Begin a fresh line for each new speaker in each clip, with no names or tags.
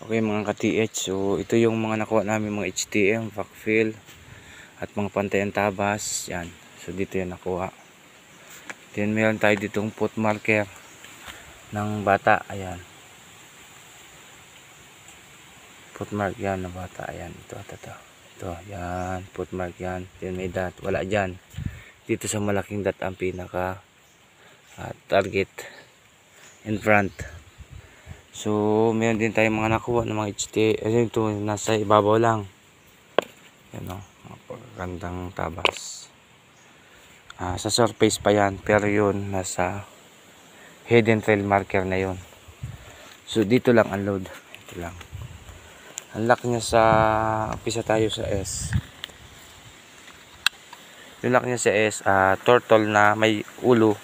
Okay mga ka-TH, so ito yung mga nakuha namin mga HTM, backfill at mga pantayan tabas. Yan, so dito yan nakuha. Then meron tayo ditong foot marker ng bata. Ayan, foot mark yan ng bata. Ayan, ito, yan, foot mark yan. Then may dot, wala dyan. Dito sa malaking dot ang pinaka target in front. So meron din tayong mga nakuha ng mga HTM. Ito nasa ibabaw lang. Yan o, magandang tabas. Sa surface pa yan, pero yun nasa hidden trail marker na yun. So dito lang unload. Ito lang. Unlock niya sa umpisa tayo sa S. Unlock niya sa S, turtle na may ulo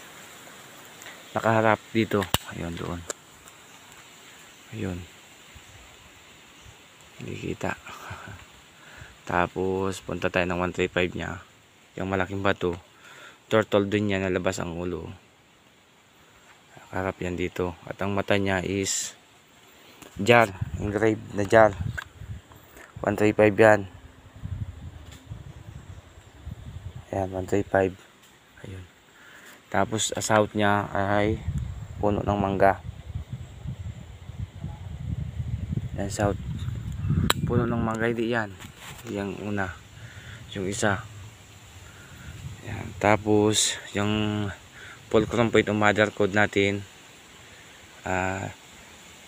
nakaharap dito. Ayun doon. Ayun. Hindi kita. Tapos punta tayo ng 135 niya. Yung malaking bato. Turtle dun niya nalabas ang ulo. Nakaharap yan dito. At ang mata niya is jar. Engraved na jar. 135 yan. Ayan, 135. Ayun. Tapos south niya ay puno ng mangga. Yan south. Puno ng mangga, hindi yan. Yung una. Yung isa. Yan. Tapos yung fulcrum point o mother code natin,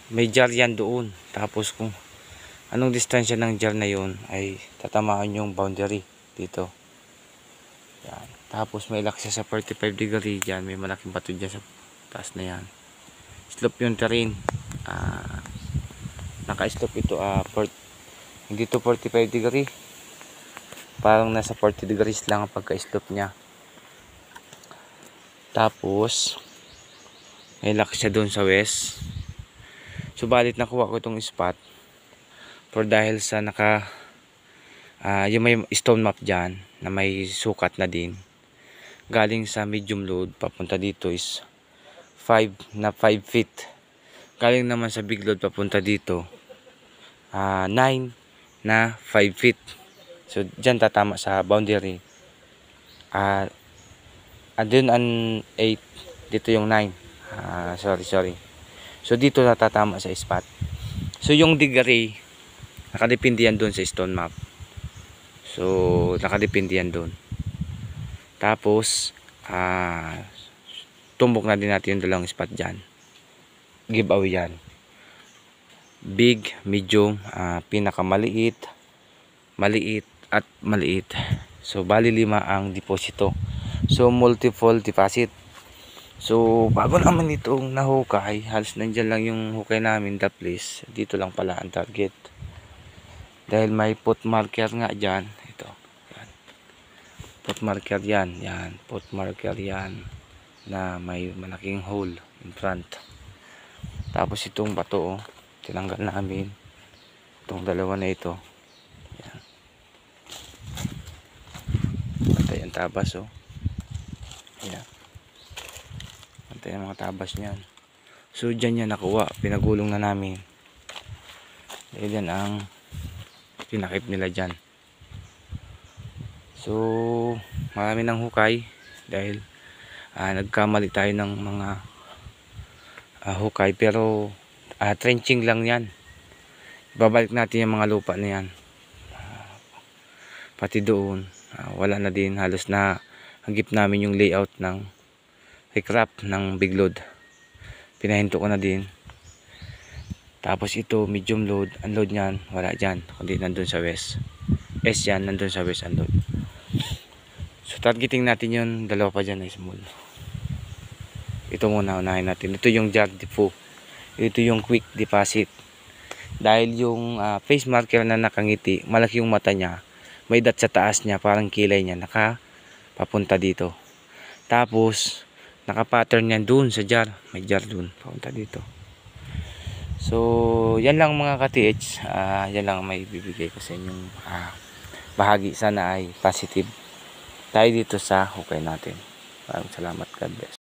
may jar yan doon. Tapos kung anong distansya ng jar na yun ay tatamaan yung boundary dito. Yan. Tapos may lock siya sa 45 degree dyan. May malaking bato dyan sa taas na yan. Slope yung terrain. Naka-slope ito. Hindi to 45 degree. Parang nasa 40 degrees lang ang pagka-slope niya. Tapos may lock siya doon sa west. Subalit nakuha ko itong spot for dahil sa yung may stone map dyan na may sukat na din. Galing sa medium load papunta dito is 5 feet. Galing naman sa big load papunta dito 9 na 5 feet. So dyan tatama sa boundary. Andun ang 8, dito yung 9. Sorry. So dito natatama sa spot. So yung degree nakadepende yan doon sa stone map. So nakadepende yan doon. Tapos tumbok na din natin yung dalawang spot dyan. Giveaway yan. Big, medium, pinakamaliit, maliit at maliit. So bali 5 ang deposito. So multiple deposit. So bago naman itong nahukay, halos nandyan lang yung hukay namin, the place. Dito lang pala ang target. Dahil may foot marker nga dyan. Ito. Yan. Foot marker yan. Yan. Foot marker yan. Na may malaking hole in front. Tapos itong bato, tinanggal namin. Itong dalawa na ito. Yan. Pantay ang tabas, oh. Ayan. Pantay ang mga tabas niyan. So dyan yan nakuha. Pinagulong na namin. Dahil yan ang pinakip nila dyan. So marami ng hukay. Dahil nagkamali tayo ng mga hukay. Pero trenching lang yan. Babalik natin yung mga lupa na yan. Pati doon. Wala na din. Halos na hagip namin yung layout ng recrap ng big load. Pinahinto ko na din. Tapos ito medium load, unload niyan wala dyan, kundi nandun sa west. S yan, nandun sa west unload. So targeting natin yun, dalawa pa dyan na small. Ito muna unahin natin. Ito yung jar depot. Ito yung quick deposit. Dahil yung face marker na nakangiti, malaki yung mata niya, may dot sa taas niya, parang kilay niya papunta dito. Tapos naka-pattern yan dun sa jar. May jar dun, papunta dito. So yan lang mga ka-TH. Yan lang may bibigay ko sa inyong bahagi. Sana ay positive tayo dito sa hukay natin. Maraming salamat. God bless.